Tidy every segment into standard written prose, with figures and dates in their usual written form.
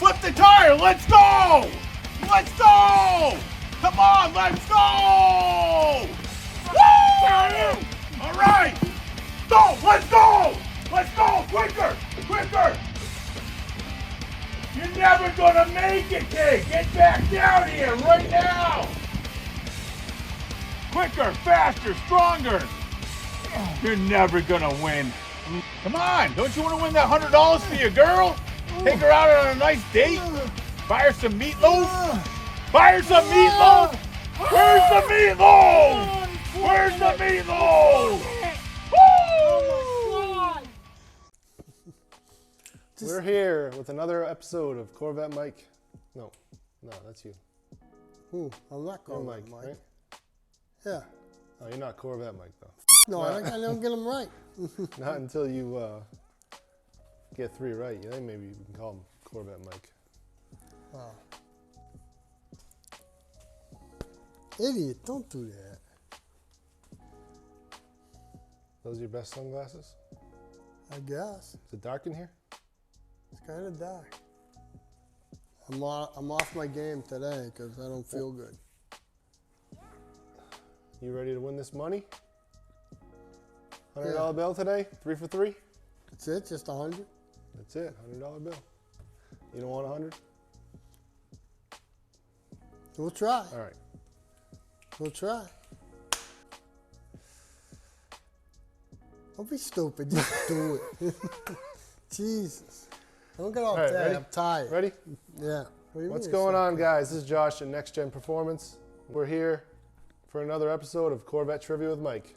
flip the tire. Let's go. Let's go. Come on, let's go. Woo! All right. Go, let's go. Let's go, quicker, quicker. You're never gonna make it, kid. Get back down here right now. Quicker, faster, stronger. You're never gonna win. Come on, don't you want to win that $100 for your girl? Take her out on a nice date? Buy her some meatloaf? Buy her some meatloaf? Where's the meatloaf? Where's the meatloaf? We're here with another episode of Corvette Mike. No, that's you. Who? I'm not Corvette Mike, Mike. right? Yeah. Oh, you're not Corvette Mike though. No, I don't get them right. Not until you get 3 right. Then maybe you can call him Corvette Mike. Wow. Idiot, don't do that. Those your best sunglasses? I guess. Is it dark in here? It's kind of dark. I'm off my game today because I don't feel good. You ready to win this money? $100 bill today? 3 for 3? That's it? Just 100? That's it, $100 bill. You don't want 100? We'll try. All right. We'll try. Don't be stupid. Just do it. Jesus. Don't get all right, tired. ready? I'm tired. Ready? Yeah. What's going on, guys? This is Josh at NEXGEN Performance. We're here for another episode of Corvette Trivia with Mike.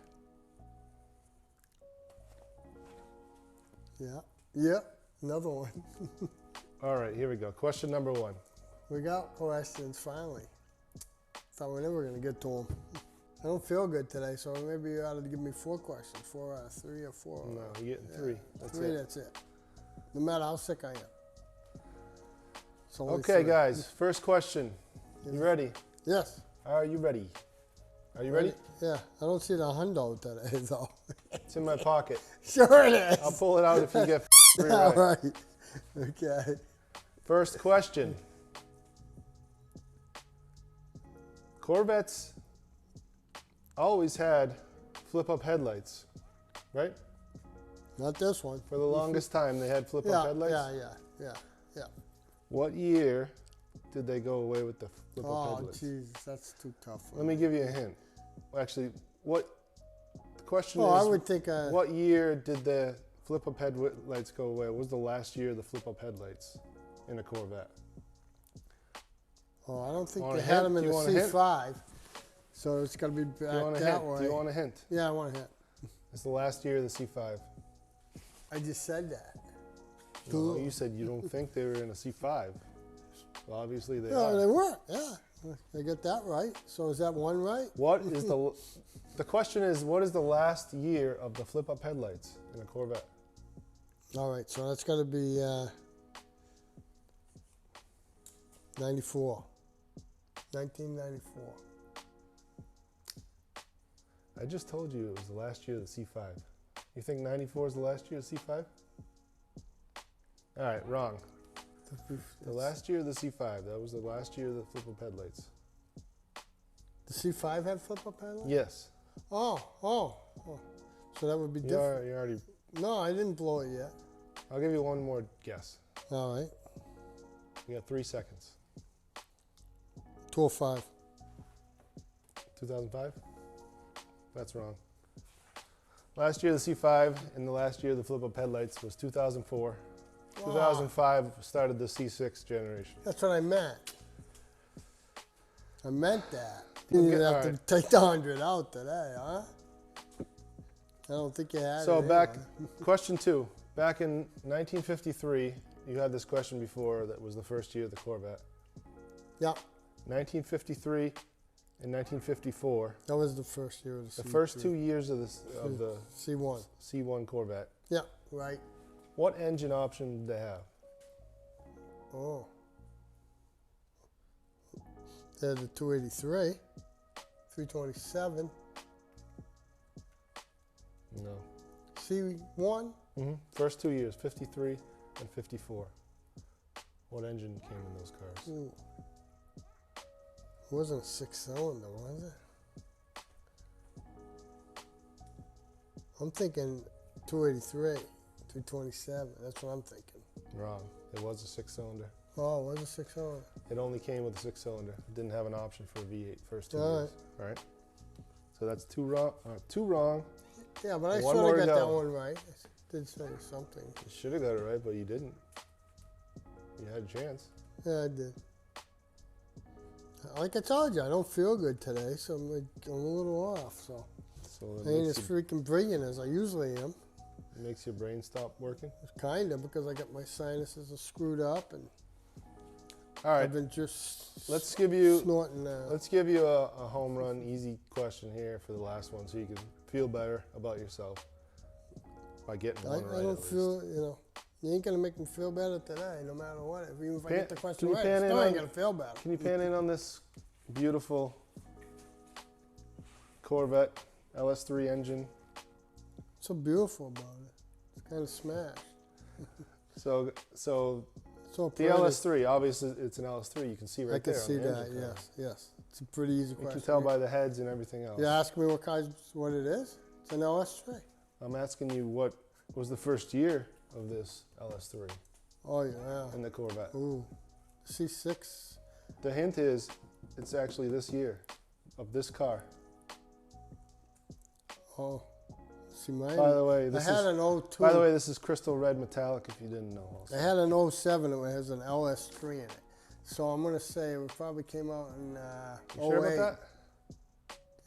Yeah. Yep. Another one. All right, here we go. Question number 1. We got questions finally. Thought we never gonna get to them. I don't feel good today, so maybe you ought to give me 4 questions. 4 out of 3 or 4. No, you're getting 3. That's 3, it. that's it. No matter how sick I am. It's only Okay, 3. guys. First question. You ready? Yes. Are you ready? Are you ready? Yeah. I don't see the hundo today, though. It's in my pocket. Sure it is. I'll pull it out if you get 3 All right. right. Okay. First question. Corvettes always had flip-up headlights, right? Not this one. For the longest time, they had flip-up headlights. Yeah. What year did they go away with the flip-up Oh, headlights? Jesus, that's too tough. Let me give you a hint. Actually, the question I is, would think. what year did the flip-up headlights go away? What was the last year of the flip-up headlights in a Corvette? Oh, I don't think Want they a had hint? them in Do the you want a hint? C5, so it's got to be Do you back want a that hint? way. Do you want a hint? Yeah, I want a hint. It's the last year of the C5. I just said that. No, you said you don't think they were in a C5. Well, obviously they No, are. they were. Yeah, they got that right. So is that one right? What is the question is, what is the last year of the flip-up headlights in a Corvette? All right, so that's got to be 94. 1994. I just told you it was the last year of the C5. You think 94 is the last year of C5? All right, wrong. The last year of the C5, that was the last year of the flip-up headlights. The C5 had flip-up headlights? Yes. Oh. So that would be You different. already. No, I didn't blow it yet. I'll give you one more guess. All right. You got 3 seconds. 205. 2005? That's wrong. Last year of the C5 and the last year of the flip-up headlights was 2004. 2005 started the C6 generation. That's what I meant. I meant that. You didn't have to right. take the 100 out today, huh? I don't think you had So it. back, question 2. Back in 1953, you had this question before that was the first year of the Corvette. Yeah, 1953 and 1954. that was the first year of the The C3. first 2 years of the C1. C1 Corvette. Yeah, right. What engine option did they have? Oh. They had the 283, 327, No. C1. First 2 years, 53 and 54. What engine came in those cars? Ooh. It wasn't a 6-cylinder, was it? I'm thinking 283, 227. That's what I'm thinking. Wrong. It was a 6-cylinder. Oh, it was a 6-cylinder. It only came with a 6-cylinder. It didn't have an option for a V8 first 2 All years. All right. So that's 2 wrong. 2 wrong. Yeah, but I One sort more of to got that go. one right. I did say something. You should have got it right, but you didn't. You had a chance. Yeah, I did. Like I told you, I don't feel good today, so I'm a little off. So So I ain't as freaking brilliant as I usually am. it makes your brain stop working. Kind of, because I got my sinuses are screwed up, and All right. I've been just Let's give you snorting. Let's give you a home run, easy question here for the last one, so you can feel better about yourself by getting one right. I don't at feel, you ain't gonna make me feel better today, no matter what. Even if I get the question can you right, pan I in still on- ain't gonna feel better. Can you pan in on this beautiful Corvette LS3 engine? What's so beautiful about it? It's kind of smashed. So So the pretty. LS3, obviously it's an LS3. You can see right I can there. on see the that. engine color. Yes. It's a pretty easy You question. can tell by the heads and everything else. You ask me what it is? It's an LS3. I'm asking you what was the first year of this LS3 Oh yeah. in the Corvette. Ooh, C6. The hint is it's actually this year of this car. Oh, see mine. By the way, I this had is an 02. by the way, this is crystal red metallic. If you didn't know, also. I had an 07 that has an LS3 in it. So I'm gonna say it probably came out in You sure 08. about that?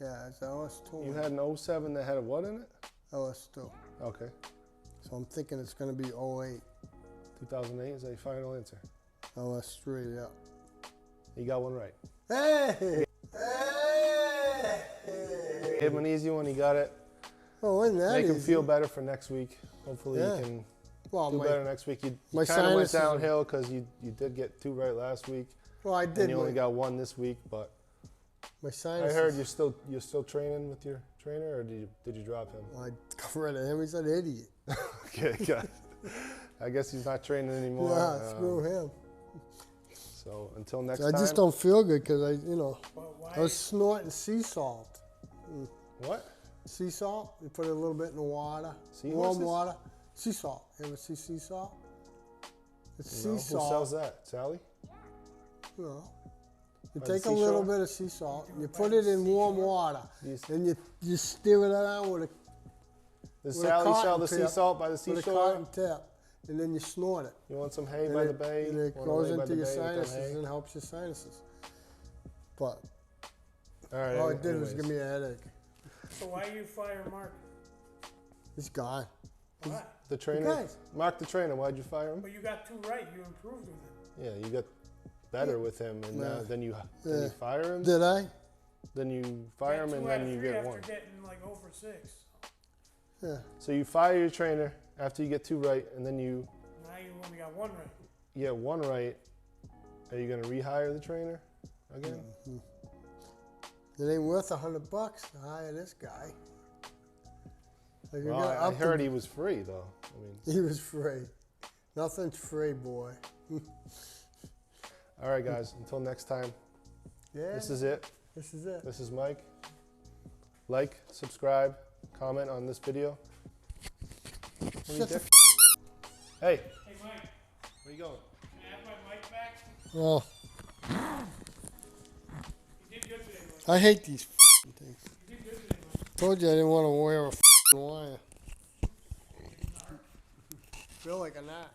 Yeah, it's LS2. You had an 07 that had a what in it? LS2. Okay, So I'm thinking it's gonna be 08. 2008 is that your final answer? LS3, yeah. You got one right. Hey! Hey! Give him an easy one. He got it. Oh, wasn't that Make him easy? feel better for next week. Hopefully Yeah. you can Well, do better next week. You my kind of went sinuses are- downhill because you did get 2 right last week, well, I and did. you only My, got 1 this week. But my I sinuses. heard you're still training with your trainer, or did you drop him? I got rid of him. He's an idiot. Okay, got it. I guess he's not training anymore. Yeah, screw him. So until next So I time. just don't feel good because Well, why? I was snorting sea salt. What? Sea salt, you put it a little bit in the water, Seahorses? warm water. Sea salt. You ever see sea salt? It's No, sea who salt. sells that? Sally? You know. You By the take a little seashore? bit of sea salt, and you put it in warm water, These- then you stir it around with a Does With a Sally sell cotton the sea tip. salt by the with a seashore? cotton tip, and then you snort it. You want some hay And by the it, bay? and it Want to goes lay by into the your bay with that sinuses hay? and helps your sinuses. But All right. all it did was anyways. give me a headache. So why you fire Mark? He's gone. What? The trainer. Guys. Mark the trainer. Why'd you fire him? But you got 2 right. You improved with him. Yeah, you got better with him, and Yeah. then you Yeah. fire him. Did I? Then you fire him, Got and 2 out then of you 3 get after 1. getting like over 6. Yeah. So you fire your trainer after you get 2 right, and then you Now you only got 1 right. get 1 right. Are you gonna rehire the trainer again? It ain't worth $100 to hire this guy. Like, you Well, gotta I up the- heard he was free though. I mean, he was free. Nothing's free, boy. all right, guys. Until next time. Yeah. This is it. This is it. This is Mike. Like, subscribe, comment on this video. What are you Shut the dick- Hey, Hey Mike, where you going? can I have my mic back? Oh, You did good today, Mike. I hate these things. You did good today, Mike. Told you I didn't want to wear a wire. Feel like a knock.